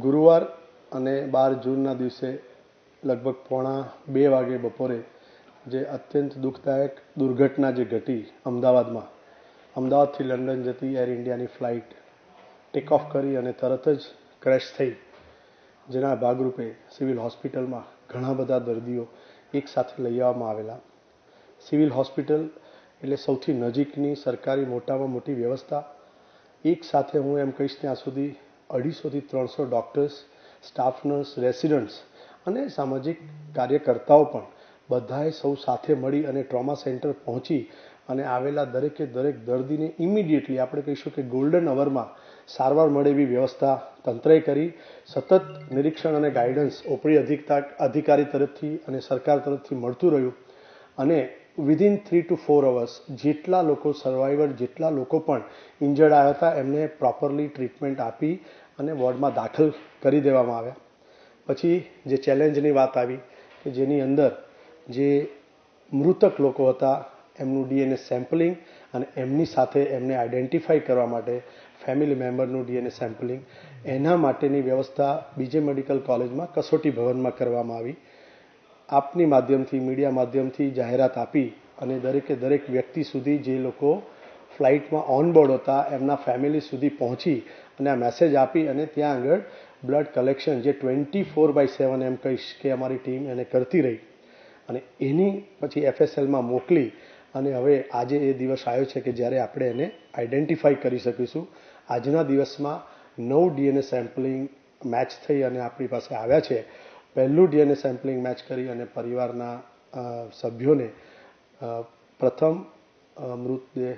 ગુરુવાર અને 12 જૂનના દિવસે લગભગ 1:45 વાગે બપોરે જે અત્યંત દુઃખદાયક દુર્ઘટના જે ઘટી અમદાવાદથી લંડન જતી એર ઇન્ડિયાની ફ્લાઇટ ટેક ઓફ કરી અને તરત જ ક્રેશ થઈ, જેના ભાગરૂપે સિવિલ હોસ્પિટલમાં ઘણા બધા દર્દીઓ એક સાથે લઈ આવવામાં આવેલા. સિવિલ હોસ્પિટલ એટલે સૌથી નજીકની સરકારી મોટામાં મોટી વ્યવસ્થા. એક સાથે હું એમ કહીશ ત્યાં સુધી 250 થી 300 ડૉક્ટર્સ, સ્ટાફ નર્સ, રેસિડન્ટ્સ અને સામાજિક કાર્યકર્તાઓ પણ બધાએ સૌ સાથે મળી અને ટ્રોમા સેન્ટર પહોંચી અને આવેલા દરેકે દરેક દર્દીને ઇમિડિયેટલી આપણે કહીશું કે ગોલ્ડન અવરમાં સારવાર મળે એવી વ્યવસ્થા તંત્રએ કરી. સતત નિરીક્ષણ અને ગાઈડન્સ ઓપડી અધિકારી તરફથી અને સરકાર તરફથી મળતું રહ્યું અને વિધિન 3 to 4 અવર્સ જેટલા લોકો સર્વાઈવર, જેટલા લોકો પણ ઇન્જર્ડ આવ્યા હતા એમને પ્રોપરલી ટ્રીટમેન્ટ આપી અને વોર્ડમાં દાખલ કરી દેવામાં આવ્યા. પછી જે ચેલેન્જની વાત આવી કે જેની અંદર જે મૃતક લોકો હતા એમનું ડીએનએ સેમ્પલિંગ અને એમની સાથે એમને આઈડેન્ટિફાઈ કરવા માટે ફેમિલી મેમ્બરનું ડીએનએ સેમ્પલિંગ, એના માટેની વ્યવસ્થા બીજે મેડિકલ કોલેજમાં કસોટી ભવનમાં કરવામાં આવી. આપની માધ્યમથી, મીડિયા માધ્યમથી જાહેરાત આપી અને દરેકે દરેક વ્યક્તિ સુધી જે લોકો ફ્લાઇટમાં ઓનબોર્ડ હતા એમના ફેમિલી સુધી પહોંચી અને આ મેસેજ આપી અને ત્યાં આગળ બ્લડ કલેક્શન જે 24/7 એમ કહીશ કે અમારી ટીમ એને કરતી રહી અને એની પછી FSLમાં મોકલી અને હવે આજે એ દિવસ આવ્યો છે કે જ્યારે આપણે એને આઈડેન્ટિફાઈ કરી શકીશું. આજના દિવસમાં 9 ડીએનએ સેમ્પલિંગ મેચ થઈ અને આપણી પાસે આવ્યા છે. પહેલું ડીએનએ સેમ્પલિંગ મેચ કરી અને પરિવારના સભ્યોને પ્રથમ મૃતદેહ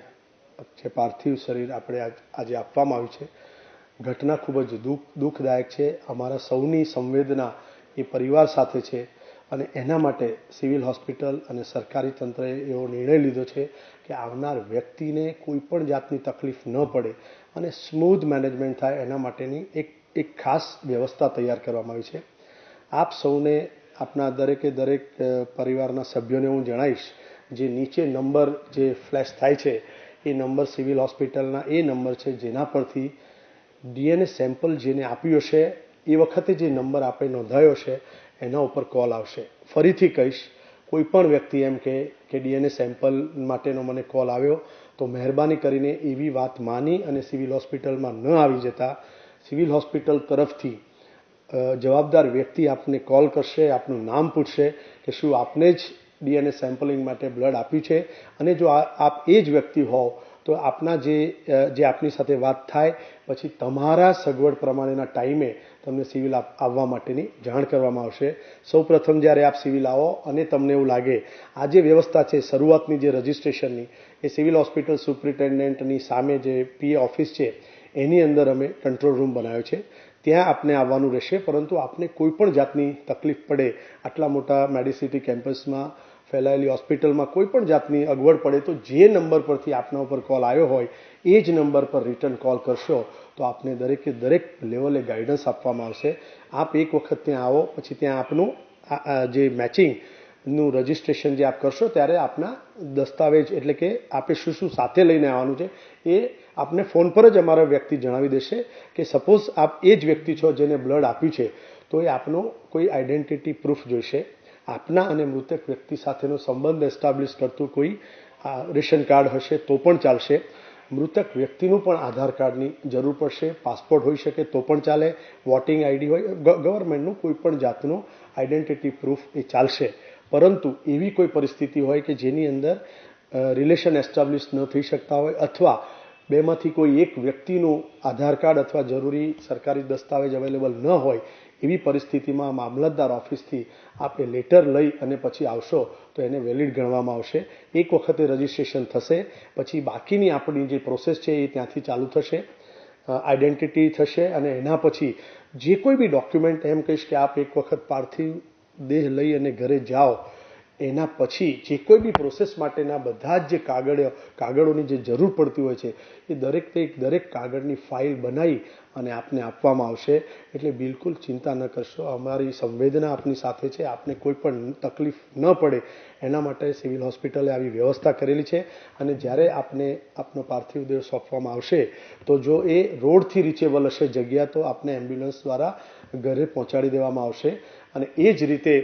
જે પાર્થિવ શરીર આપણે આજે આપવામાં આવ્યું છે. ઘટના ખૂબ જ દુઃખદાયક છે. અમારા સૌની સંવેદના એ પરિવાર સાથે છે અને એના માટે સિવિલ હોસ્પિટલ અને સરકારી તંત્રએ એવો નિર્ણય લીધો છે કે આવનાર વ્યક્તિને કોઈ પણ જાતની તકલીફ ન પડે અને સ્મૂધ મેનેજમેન્ટ થાય એના માટેની એક ખાસ વ્યવસ્થા તૈયાર કરવામાં આવી છે. આપ સૌને, આપના દરેકે દરેક પરિવારના સભ્યોને હું જણાવીશ, જે નીચે નંબર જે ફ્લેશ થાય છે એ નંબર સિવિલ હોસ્પિટલના એ નંબર છે જેના પરથી ડીએનએ સેમ્પલ જેને આપ્યું હશે એ વખતે જે નંબર આપણે નોંધાયો છે એના ઉપર કોલ આવશે. ફરીથી કહીશ, કોઈ પણ વ્યક્તિ એમ કે ડીએનએ સેમ્પલ માટેનો મને કોલ આવ્યો તો મહેરબાની કરીને એવી વાત માની અને સિવિલ હોસ્પિટલમાં ન આવી જતા. સિવિલ હોસ્પિટલ તરફથી જવાબદાર વ્યક્તિ આપને કોલ કરશે, આપનું નામ પૂછશે કે શું આપને જ ડીએનએ સેમ્પલિંગ માટે બ્લડ આપ્યું છે અને જો આપ એ જ વ્યક્તિ હોવ તો આપના જે આપની સાથે વાત થાય પછી તમારા સગવડ પ્રમાણેના ટાઈમે તમને સિવિલ આવવા માટેની જાણ કરવામાં આવશે. સૌપ્રથમ જ્યારે આપ સિવિલ આવો અને તમને એવું લાગે આ જે વ્યવસ્થા છે શરૂઆતની જે રજિસ્ટ્રેશનની એ સિવિલ હોસ્પિટલ સુપ્રિન્ટેન્ડન્ટની સામે જે પીએ ઓફિસ છે એની અંદર અમે કંટ્રોલ રૂમ બનાવ્યો છે. ત્યાં આપને આવવાનું રહેશે. પરંતુ આપને કોઈ પણ જાતની તકલીફ પડે, આટલા મોટા મેડિસિટી કેમ્પસમાં ફેલાયેલી હોસ્પિટલમાં કોઈ પણ જાતની અગવડ પડે તો જે નંબર પરથી આપના ઉપર કોલ આવ્યો હોય એ જ નંબર પર રિટર્ન કોલ કરશો તો આપને દરેકે દરેક લેવલે ગાઈડન્સ આપવામાં આવશે. આપ એક વખત ત્યાં આવો પછી ત્યાં આપનું જે મેચિંગનું રજિસ્ટ્રેશન જે આપ કરશો ત્યારે આપના દસ્તાવેજ એટલે કે આપે શું શું સાથે લઈને આવવાનું છે એ આપને ફોન પર જ અમારા વ્યક્તિ જણાવી દેશે કે સપોઝ આપ એ જ વ્યક્તિ છો જેને બ્લડ આપ્યું છે તો એ આપનો કોઈ આઈડેન્ટિટી પ્રૂફ જોઈશે. આપના અને મૃતક વ્યક્તિ સાથેનો સંબંધ એસ્ટાબ્લિશ કરતું કોઈ રેશન કાર્ડ હશે તો પણ ચાલશે. મૃતક વ્યક્તિનું પણ આધાર કાર્ડની જરૂર પડશે. પાસપોર્ટ હોઈ શકે તો પણ ચાલે. વોટિંગ આઈડી હોય, ગવર્મેન્ટનું કોઈ પણ જાતનું આઈડેન્ટિટી પ્રૂફ એ ચાલશે. પરંતુ એવી કોઈ પરિસ્થિતિ હોય કે જેની અંદર રિલેશન એસ્ટાબ્લિશ ન થઈ શકતા હોય અથવા બેમાંથી કોઈ એક વ્યક્તિનું આધાર કાર્ડ અથવા જરૂરી સરકારી દસ્તાવેજ અવેલેબલ ન હોય એવી પરિસ્થિતિમાં મામલતદાર ઓફિસથી આપે લેટર લઈ અને પછી આવશો તો એને વેલિડ ગણવામાં આવશે. એક વખતે રજિસ્ટ્રેશન થશે પછી બાકીની આપણી જે પ્રોસેસ છે એ ત્યાંથી ચાલુ થશે, આઈડેન્ટિટી થશે અને એના પછી જે કોઈ બી ડોક્યુમેન્ટ, એમ કહીશ કે આપ એક વખત પાર્થિવ દેહ લઈ અને ઘરે જાઓ એના પછી જે કોઈ બી પ્રોસેસ માટેના બધા જ જે કાગળોની જે જરૂર પડતી હોય છે એ દરેક કાગળની ફાઇલ બનાવી અને આપને આપવામાં આવશે. એટલે બિલકુલ ચિંતા ન કરશો. અમારી સંવેદના આપની સાથે છે. આપને કોઈ પણ તકલીફ ન પડે એના માટે સિવિલ હોસ્પિટલે આવી વ્યવસ્થા કરેલી છે. અને જ્યારે આપને આપનો પાર્થિવ દેહ સોંપવામાં આવશે તો જો એ રોડથી રીચેબલ હશે જગ્યા તો આપને એમ્બ્યુલન્સ દ્વારા ઘરે પહોંચાડી દેવામાં આવશે અને એ જ રીતે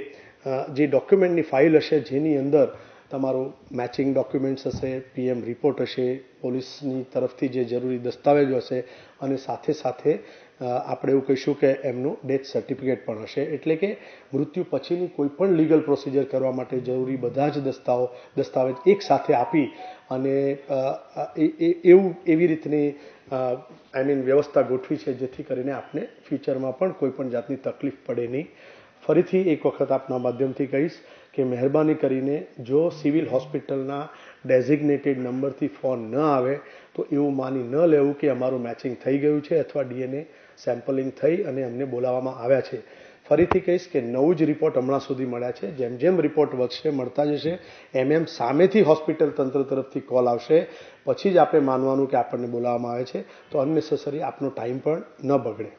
જે ડોક્યુમેન્ટની ફાઇલ હશે જેની અંદર તમારું મેચિંગ ડોક્યુમેન્ટ્સ હશે, PM રિપોર્ટ હશે, પોલીસની તરફથી જે જરૂરી દસ્તાવેજો હશે અને સાથે સાથે આપણે એવું કહીશું કે એમનું ડેથ સર્ટિફિકેટ પણ હશે. એટલે કે મૃત્યુ પછીની કોઈ પણ લીગલ પ્રોસિજર કરવા માટે જરૂરી બધા જ દસ્તાવેજ એક સાથે આપી અને એવી રીતની વ્યવસ્થા ગોઠવી છે જેથી કરીને આપને ફ્યુચરમાં પણ કોઈ પણ જાતની તકલીફ પડે નહીં. ફરીથી એક વખત આપના માધ્યમથી કહીશ કે મહેરબાની કરીને જો સિવિલ હોસ્પિટલના ડેઝિગ્નેટેડ નંબરથી ફોન ન આવે તો એવું માની ન લેવું કે અમારું મેચિંગ થઈ ગયું છે અથવા DNA સેમ્પલિંગ થઈ અને અમને બોલાવવામાં આવ્યા છે. ફરીથી કહીશ કે 9 જ રિપોર્ટ હમણાં સુધી મળ્યા છે. જેમ જેમ રિપોર્ટ વધશે, મળતા જશે, એમ સામેથી હોસ્પિટલ તંત્ર તરફથી કોલ આવશે. પછી જ આપણે માનવાનું કે આપણને બોલાવવામાં આવે છે તો અનનેસેસરી આપનો ટાઈમ પણ ન બગડે.